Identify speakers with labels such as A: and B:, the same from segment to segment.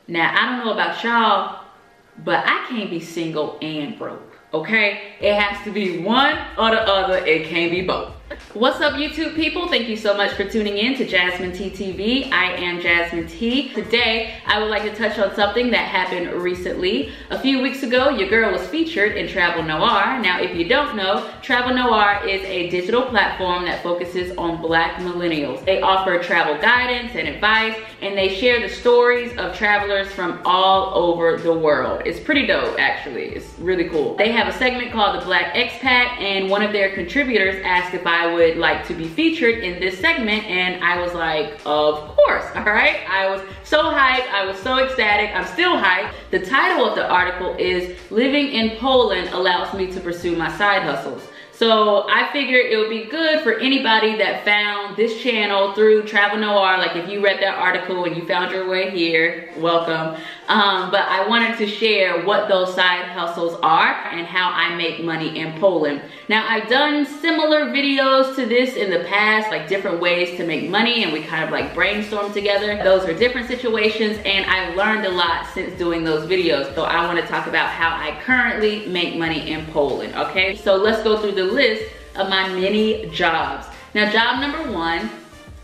A: Now, I don't know about y'all, but I can't be single and broke, okay? It has to be one or the other. It can't be both. What's up, YouTube people? Thank you so much for tuning in to Jasmine T TV. I am Jasmine T. Today, I would like to touch on something that happened recently. A few weeks ago, your girl was featured in Travel Noire. Now, if you don't know, Travel Noire is a digital platform that focuses on Black millennials. They offer travel guidance and advice, and they share the stories of travelers from all over the world. It's pretty dope, actually. It's really cool. They have a segment called the Black Expat, and one of their contributors asked if I would like to be featured in this segment, and I was like, of course, all right? I was so hyped, I was so ecstatic, I'm still hyped. The title of the article is "Living in Poland Allows Me to Pursue My Side Hustles." So I figured it would be good for anybody that found this channel through Travel Noire. Like if you read that article and you found your way here, welcome. But I wanted to share what those side hustles are and how I make money in Poland. Now, I've done similar videos to this in the past, like different ways to make money, and we kind of like brainstorm together. Those are different situations, and I've learned a lot since doing those videos. So I want to talk about how I currently make money in Poland, okay? So let's go through the list of my many jobs. Now, job number one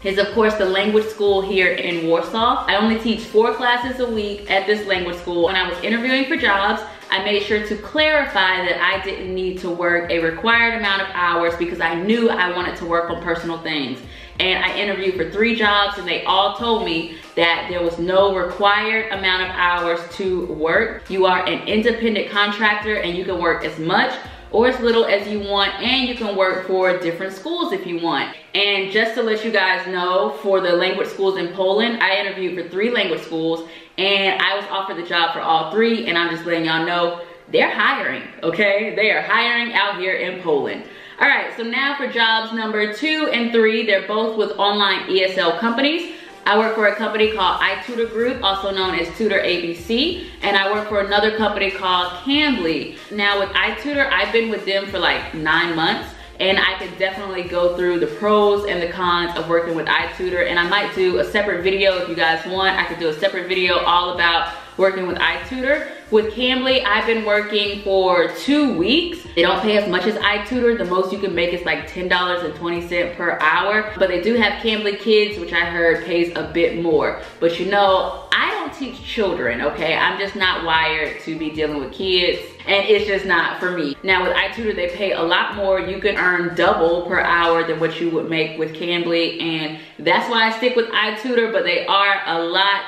A: is of course the language school here in Warsaw. I only teach 4 classes a week at this language school. When I was interviewing for jobs, I made sure to clarify that I didn't need to work a required amount of hours because I knew I wanted to work on personal things. And I interviewed for 3 jobs, and they all told me that there was no required amount of hours to work. You are an independent contractor and you can work as much or as little as you want, and you can work for different schools if you want. And just to let you guys know, for the language schools in Poland, I interviewed for 3 language schools, and I was offered the job for all 3, and I'm just letting y'all know, they're hiring, okay? They are hiring out here in Poland. All right, so now for jobs number 2 and 3, they're both with online ESL companies. I work for a company called iTutor Group, also known as Tutor ABC, and I work for another company called Cambly. Now with iTutor, I've been with them for like 9 months, and I can definitely go through the pros and the cons of working with iTutor, and I might do a separate video if you guys want. I could do a separate video all about working with iTutor. With Cambly, I've been working for 2 weeks. They don't pay as much as iTutor. The most you can make is like $10.20 per hour. But they do have Cambly Kids, which I heard pays a bit more. But you know, I don't teach children, okay? I'm just not wired to be dealing with kids, and it's just not for me. Now with iTutor, they pay a lot more. You can earn double per hour than what you would make with Cambly, and that's why I stick with iTutor, but they are a lot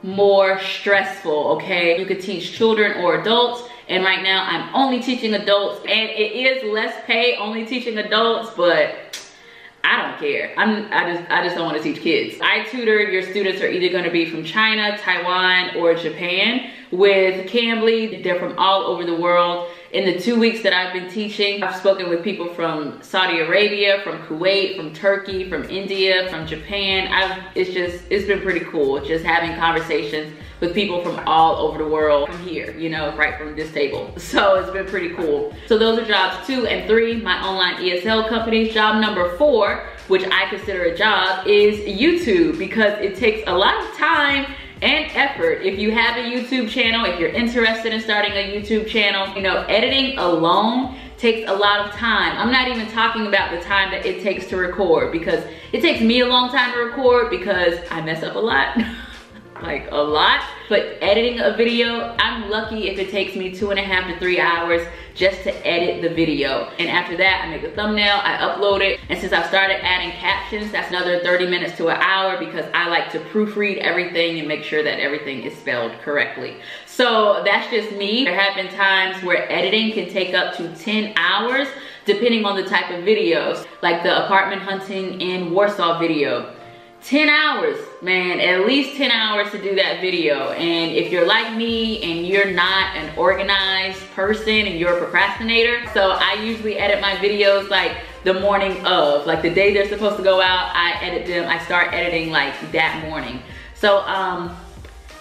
A: more stressful, okay? You could teach children or adults, and right now I'm only teaching adults, and it is less pay only teaching adults, but I don't care. I just don't want to teach kids. iTutor, your students are either going to be from China, Taiwan, or Japan. With Cambly, they're from all over the world. In the 2 weeks that I've been teaching, I've spoken with people from Saudi Arabia, from Kuwait, from Turkey, from India, from Japan. It's been pretty cool just having conversations with people from all over the world from here, you know, right from this table. So it's been pretty cool. So those are jobs 2 and 3, my online ESL companies. Job number 4, which I consider a job, is YouTube, because it takes a lot of time and effort. If you have a YouTube channel, if you're interested in starting a YouTube channel, you know, editing alone takes a lot of time. I'm not even talking about the time that it takes to record, because it takes me a long time to record because I mess up a lot. Like a lot. But editing a video, I'm lucky if it takes me 2.5 to 3 hours just to edit the video. And after that, I make a thumbnail, I upload it. And since I've started adding captions, that's another 30 minutes to an hour, because I like to proofread everything and make sure that everything is spelled correctly. So that's just me. There have been times where editing can take up to 10 hours, depending on the type of videos, like the apartment hunting in Warsaw video. 10 hours, man, at least 10 hours to do that video. And if you're like me and you're not an organized person and you're a procrastinator, so I usually edit my videos like the morning of, like the day they're supposed to go out, I start editing like that morning. So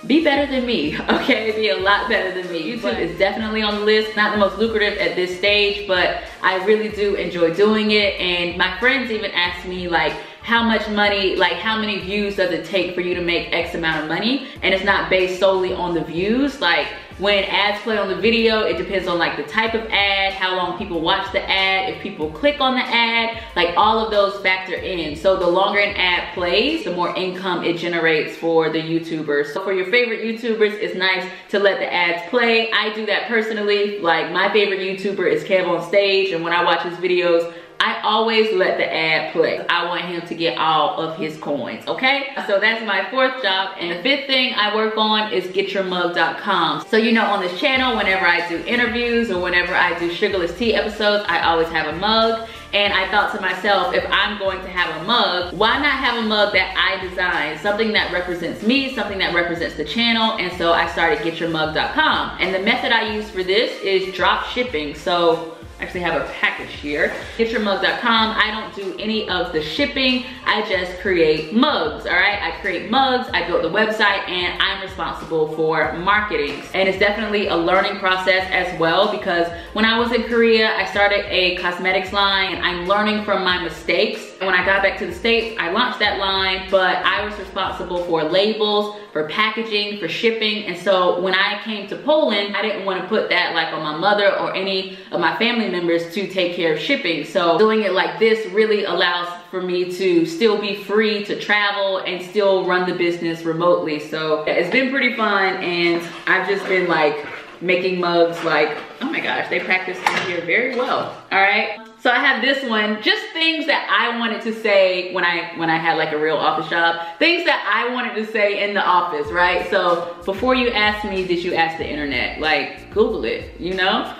A: be better than me, okay? Be a lot better than me. YouTube is definitely on the list. Not the most lucrative at this stage, but I really do enjoy doing it. And my friends even ask me like, how much money, like how many views does it take for you to make X amount of money, and it's not based solely on the views. Like when ads play on the video, it depends on like the type of ad, how long people watch the ad, if people click on the ad, like all of those factor in. So the longer an ad plays, the more income it generates for the YouTubers. So for your favorite YouTubers, it's nice to let the ads play. I do that personally. Like my favorite YouTuber is Kev on Stage, and when I watch his videos, I always let the ad play. I want him to get all of his coins, okay? So that's my 4th job. And the 5th thing I work on is getyourmug.com. So you know, on this channel, whenever I do interviews or whenever I do sugarless tea episodes, I always have a mug. And I thought to myself, if I'm going to have a mug, why not have a mug that I designed? Something that represents me, something that represents the channel. And so I started getyourmug.com. And the method I use for this is drop shipping. So I actually have a package here. Getyourmug.com. I don't do any of the shipping. I just create mugs, all right? I create mugs, I built the website, and I'm responsible for marketing. And it's definitely a learning process as well, because when I was in Korea, I started a cosmetics line, and I'm learning from my mistakes. And when I got back to the States, I launched that line, but I was responsible for labels, for packaging, for shipping. And so when I came to Poland, I didn't want to put that like on my mother or any of my family members to take care of shipping. So doing it like this really allows for me to still be free to travel and still run the business remotely. So it's been pretty fun, and I've just been like making mugs like, oh my gosh, they practiced in here very well. All right. So I have this one, just things that I wanted to say when I had like a real office job, things that I wanted to say in the office, right? So before you ask me, did you ask the internet? Like, Google it, you know?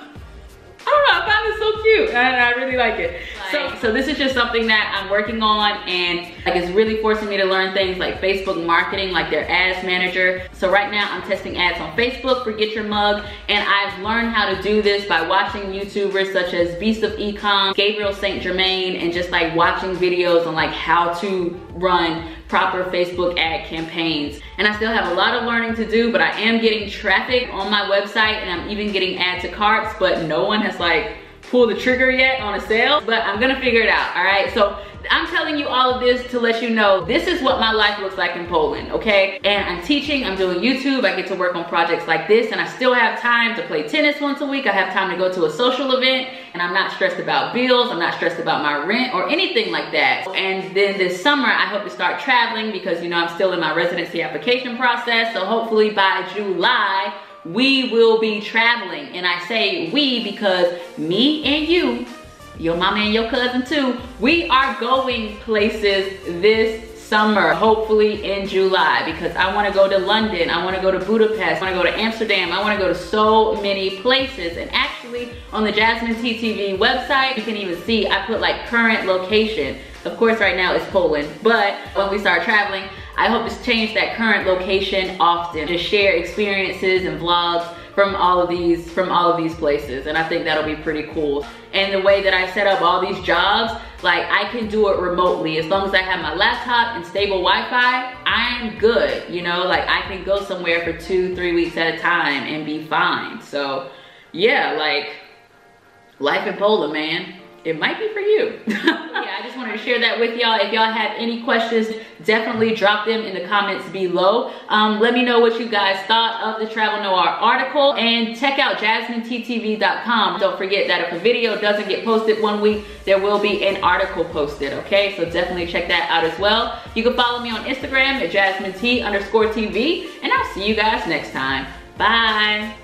A: I don't know, I found it so cute, and I really like it. So this is just something that I'm working on, and like it's really forcing me to learn things like Facebook marketing, like their ads manager. So right now I'm testing ads on Facebook for Get Your Mug, and I've learned how to do this by watching YouTubers such as Beast of Ecom, Gabriel St. Germain, and just like watching videos on like how to run proper Facebook ad campaigns. And I still have a lot of learning to do, but I am getting traffic on my website, and I'm even getting add to carts, but no one has like pulled the trigger yet on a sale, but I'm gonna figure it out, all right? So I'm telling you all of this to let you know this is what my life looks like in Poland, okay? And I'm teaching, I'm doing YouTube, I get to work on projects like this, and I still have time to play tennis once a week. I have time to go to a social event, and I'm not stressed about bills, I'm not stressed about my rent or anything like that. And then this summer, I hope to start traveling because, you know, I'm still in my residency application process, so hopefully by July, we will be traveling. And I say we because me and you, your mama and your cousin too, we are going places this summer, hopefully in July, because I want to go to London, I want to go to Budapest, I want to go to Amsterdam, I want to go to so many places. And actually on the Jasmine TTV website, you can even see I put like current location. Of course right now it's Poland, but when we start traveling, I hope to change that current location often, to share experiences and vlogs from all of these places. And I think that'll be pretty cool. And the way that I set up all these jobs, like I can do it remotely. As long as I have my laptop and stable Wi-Fi, I'm good. You know, like I can go somewhere for 2-3 weeks at a time and be fine. So yeah, like life in Poland, man. It might be for you. Yeah, I just wanted to share that with y'all. If y'all have any questions, definitely drop them in the comments below. Let me know what you guys thought of the Travel Noire article, and check out JasmineTTV.com. Don't forget that if a video doesn't get posted one week, there will be an article posted, okay? So definitely check that out as well. You can follow me on Instagram at JasmineT_TV, and I'll see you guys next time. Bye.